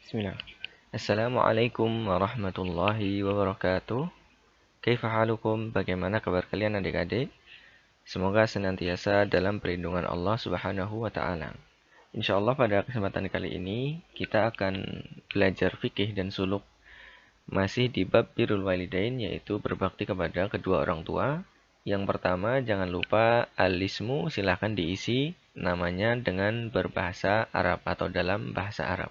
Bismillah. Assalamualaikum warahmatullahi wabarakatuh. Kaifa halukum? Bagaimana kabar kalian adik-adik? Semoga senantiasa dalam perlindungan Allah Subhanahu wa taala. Insyaallah pada kesempatan kali ini kita akan belajar fikih dan suluk masih di bab birrul walidain, yaitu berbakti kepada kedua orang tua. Yang pertama, jangan lupa al-ismu silahkan diisi namanya dengan berbahasa Arab atau dalam bahasa Arab.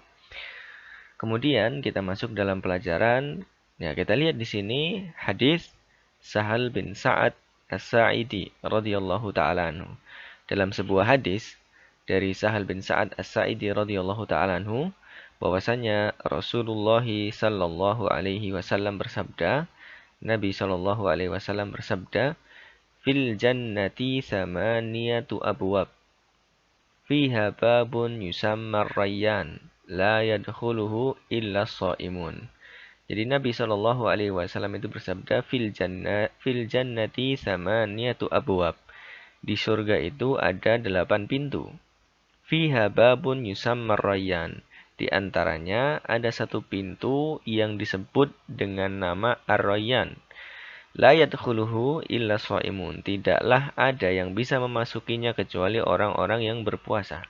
Kemudian kita masuk dalam pelajaran. Ya, kita lihat di sini hadis Sahal bin Sa'ad As-Sa'idi radhiyallahu taala anhu. Dalam sebuah hadis dari Sahal bin Sa'ad As-Sa'idi radhiyallahu taala anhu, bahwasanya Rasulullah sallallahu alaihi wasallam bersabda, Nabi sallallahu alaihi wasallam bersabda, "Fil jannati thamaniyatu abwab. Fiha babun yusamma Rayyan, la yadkhuluhu illa shaimun." Jadi Nabi Shallallahu alaihi wasallam itu bersabda, fil jannati samaniyatu abwab. Di surga itu ada 8 pintu. Fiha babun yusamma Rayyan. Di antaranya ada satu pintu yang disebut dengan nama Ar-Rayyan. La yadkhuluhu illa shaimun. Tidaklah ada yang bisa memasukinya kecuali orang-orang yang berpuasa.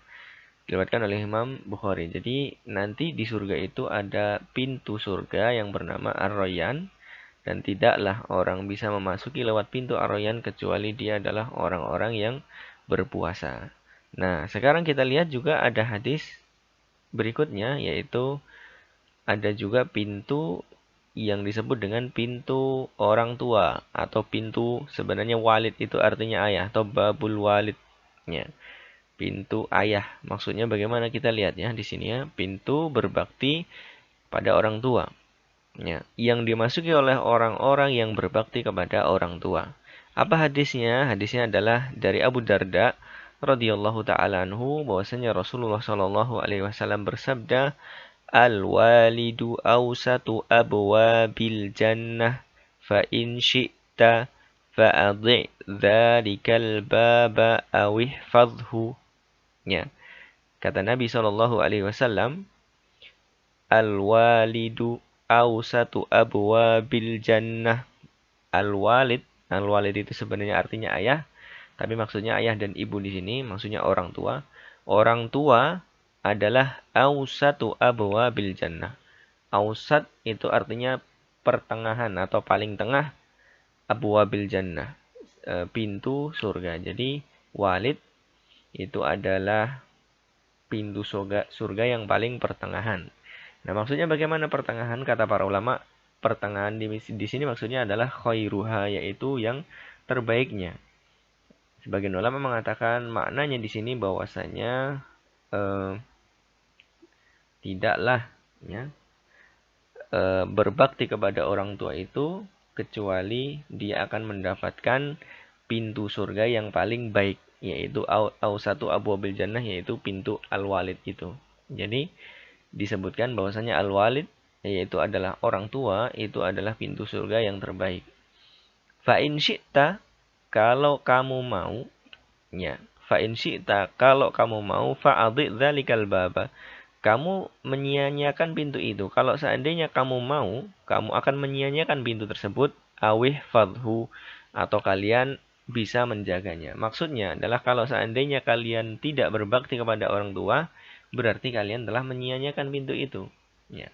Diriwayatkan oleh Imam Bukhari. Jadi nanti di surga itu ada pintu surga yang bernama Ar-Rayyan, dan tidaklah orang bisa memasuki lewat pintu Ar-Rayyan kecuali dia adalah orang-orang yang berpuasa. Nah, sekarang kita lihat juga ada hadis berikutnya, yaitu ada juga pintu yang disebut dengan pintu orang tua atau pintu, sebenarnya walid itu artinya ayah atau babul walidnya. Pintu ayah. Maksudnya bagaimana, kita lihat ya di sini ya, pintu berbakti pada orang tua. Ya, yang dimasuki oleh orang-orang yang berbakti kepada orang tua. Apa hadisnya? Hadisnya adalah dari Abu Darda radhiyallahu taala anhu, bahwasanya Rasulullah shallallahu alaihi wasallam bersabda, "Al-walidu awsatu abwabil jannah, fa in syi'ta fa'adhi' dzalikal baba aw ihfadhhu." Ya, kata Nabi Shallallahu alaihi wasallam, "Al-walidu awsatu abwabil jannah." Al-walid itu sebenarnya artinya ayah, tapi maksudnya ayah dan ibu di sini maksudnya orang tua. Orang tua adalah awsatu abwabil jannah. Awsat itu artinya pertengahan atau paling tengah, abwabil jannah, pintu surga. Jadi walid itu adalah pintu surga yang paling pertengahan. Nah, maksudnya bagaimana pertengahan? Kata para ulama, pertengahan di sini maksudnya adalah khairuha, yaitu yang terbaiknya. Sebagian ulama mengatakan maknanya di sini bahwasanya tidaklah ya, berbakti kepada orang tua itu kecuali dia akan mendapatkan pintu surga yang paling baik, yaitu satu abwabil jannah, yaitu pintu al-walid itu. Jadi disebutkan bahwasanya al-walid, yaitu adalah orang tua, itu adalah pintu surga yang terbaik. Fa in syi'ta, kalau kamu mau, ya, fa in syi'ta, kalau kamu mau, fa'adhi dzalikal baba, kamu menyia-nyiakan pintu itu. Kalau seandainya kamu mau, kamu akan menyia-nyiakan pintu tersebut, awih fadhu, atau kalian bisa menjaganya. Maksudnya adalah kalau seandainya kalian tidak berbakti kepada orang tua, berarti kalian telah menyia-nyiakan pintu itu. Ya.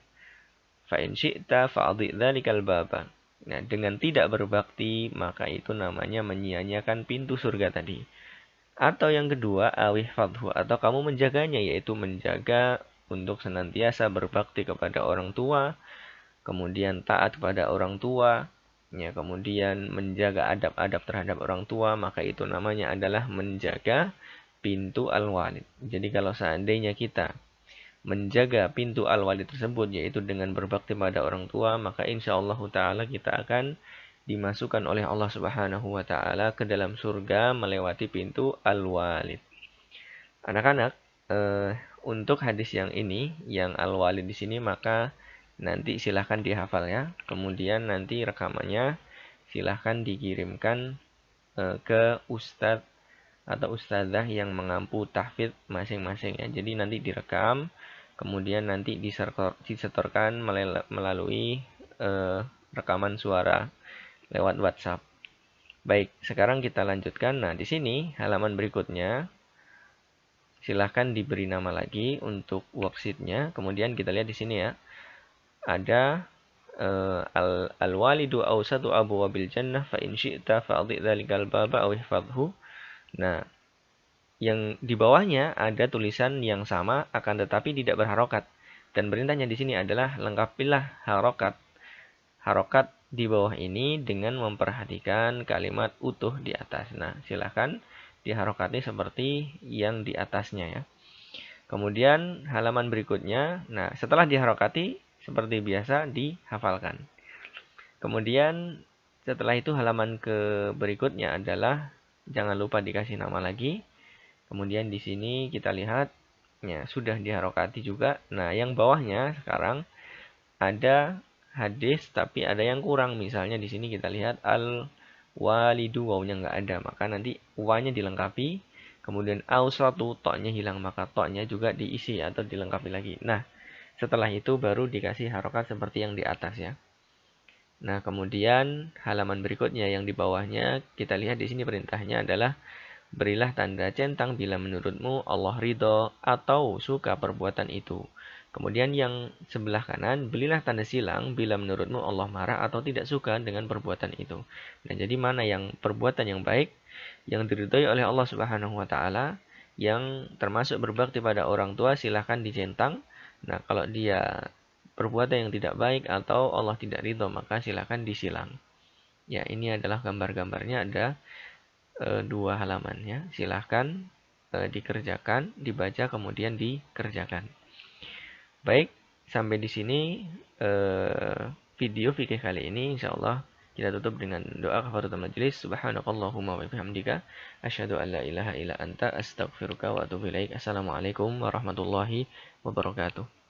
Fa in syi'ta fa'adhi dzalikal baba. Nah, dengan tidak berbakti, maka itu namanya menyia-nyiakan pintu surga tadi. Atau yang kedua, awih fadhu, atau kamu menjaganya, yaitu menjaga untuk senantiasa berbakti kepada orang tua, kemudian taat kepada orang tua, ya, kemudian menjaga adab-adab terhadap orang tua, maka itu namanya adalah menjaga pintu al-walid. Jadi kalau seandainya kita menjaga pintu al-walid tersebut, yaitu dengan berbakti pada orang tua, maka insyaallah ta'ala kita akan dimasukkan oleh Allah Subhanahu wa taala ke dalam surga melewati pintu al-walid. Anak-anak, untuk hadis yang ini, yang al-walid di sini, maka nanti silahkan dihafal ya. Kemudian nanti rekamannya silahkan dikirimkan ke ustadz atau ustadzah yang mengampu tahfidz masing-masing ya. Jadi nanti direkam, kemudian nanti disetorkan melalui rekaman suara lewat WhatsApp. Baik, sekarang kita lanjutkan. Nah, di sini halaman berikutnya silahkan diberi nama lagi untuk worksheet-nya. Kemudian kita lihat di sini ya. Ada al-walidu awsatu abwabil jannah fa in syi'ta fa'dhi dzalikal baba aw ihfadhu. Nah, yang di bawahnya ada tulisan yang sama akan tetapi tidak berharokat. Dan perintahnya di sini adalah lengkapilah harokat di bawah ini dengan memperhatikan kalimat utuh di atas. Nah, silahkan diharokati seperti yang di atasnya ya. Kemudian halaman berikutnya, nah setelah diharokati seperti biasa dihafalkan. Kemudian setelah itu halaman berikutnya adalah jangan lupa dikasih nama lagi. Kemudian di sini kita lihat ya sudah diharokati juga. Nah, yang bawahnya sekarang ada hadis tapi ada yang kurang. Misalnya di sini kita lihat al-walidu, wawnya nggak ada, maka nanti wa-nya dilengkapi. Kemudian ausatu, to-nya hilang, maka to-nya juga diisi atau dilengkapi lagi. Nah, setelah itu baru dikasih harokat seperti yang di atas ya. Nah, kemudian halaman berikutnya yang di bawahnya kita lihat di sini perintahnya adalah berilah tanda centang bila menurutmu Allah ridho atau suka perbuatan itu. Kemudian yang sebelah kanan, berilah tanda silang bila menurutmu Allah marah atau tidak suka dengan perbuatan itu. Nah, jadi mana yang perbuatan yang baik, yang diridhoi oleh Allah Subhanahu wa taala, yang termasuk berbakti pada orang tua, silahkan dicentang. Nah, kalau dia perbuatan yang tidak baik atau Allah tidak ridho, maka silahkan disilang. Ya, ini adalah gambar-gambarnya, ada 2 halaman ya. Silahkan dikerjakan, dibaca, kemudian dikerjakan. Baik, sampai di sini video fikih kali ini. Insyaallah kita tutup dengan doa kafaratul majelis. Subhanakallahumma wa bihamdika asyhadu an la ilaha illa anta astaghfiruka wa atubu ilaik. Assalamualaikum warahmatullahi wabarakatuh.